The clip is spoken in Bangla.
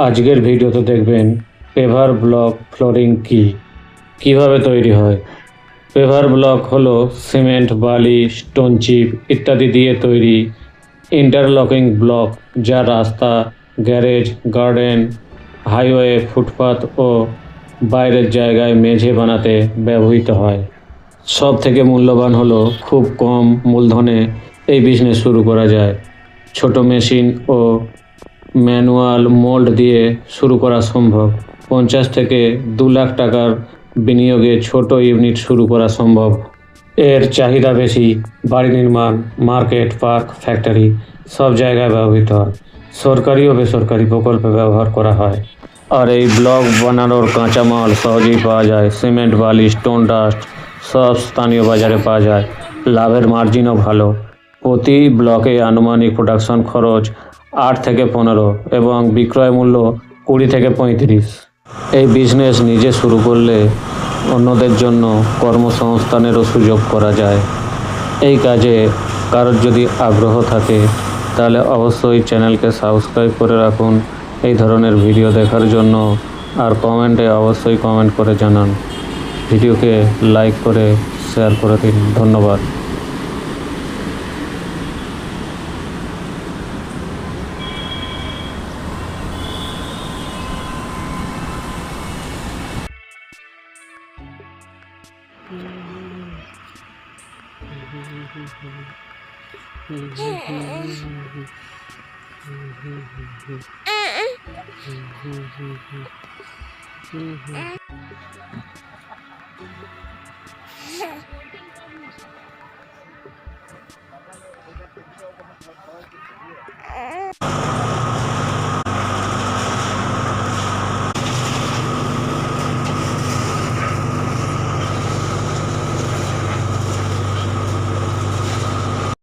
আজকের ভিডিওতে দেখবেন পেভার ব্লক ফ্লোরিং কিভাবে তৈরি হয়। পেভার ব্লক হলো সিমেন্ট, বালি, স্টোন চিপ ইত্যাদি দিয়ে তৈরি ইন্টারলকিং ব্লক, যা রাস্তা, গ্যারেজ, গার্ডেন, হাইওয়ে, ফুটপাত ও বাইরের জায়গায় মেঝে বানাতে ব্যবহৃত হয়। সব থেকে মূল্যবান হলো খুব কম মূলধনে এই বিজনেস শুরু করা যায়। ছোট মেশিন ও ম্যানুয়াল মোল্ড দিয়ে শুরু করা সম্ভব। 50 থেকে 2 লাখ টাকার বিনিয়োগে ছোট ইউনিট শুরু করা সম্ভব। এর চাহিদা বেশি, বাড়ি নির্মাণ, মার্কেট, পার্ক, ফ্যাক্টরি সব জায়গায় ব্যবহৃত হয়। সরকারি ও বেসরকারি প্রকল্পে ব্যবহার করা হয়। আর এই ব্লক বানানোর কাঁচামাল সহজেই পাওয়া যায়। সিমেন্ট, বালি, স্টোন, ডাস্ট সব স্থানীয় বাজারে পাওয়া যায়। লাভের মার্জিনও ভালো। প্রতি ব্লকে আনুমানিক প্রোডাকশন খরচ 8 থেকে 15 এবং বিক্রয় মূল্য 20 থেকে 35। এই বিজনেস নিজে শুরু করলে অন্যদের জন্য কর্মসংস্থানেরও সুযোগ করা যায়। এই কাজে কারোর যদি আগ্রহ থাকে তাহলে অবশ্যই চ্যানেলকে সাবস্ক্রাইব করে রাখুন এই ধরনের ভিডিও দেখার জন্য। আর কমেন্টে অবশ্যই কমেন্ট করে জানান। ভিডিওকে লাইক করে শেয়ার করে দিন। ধন্যবাদ।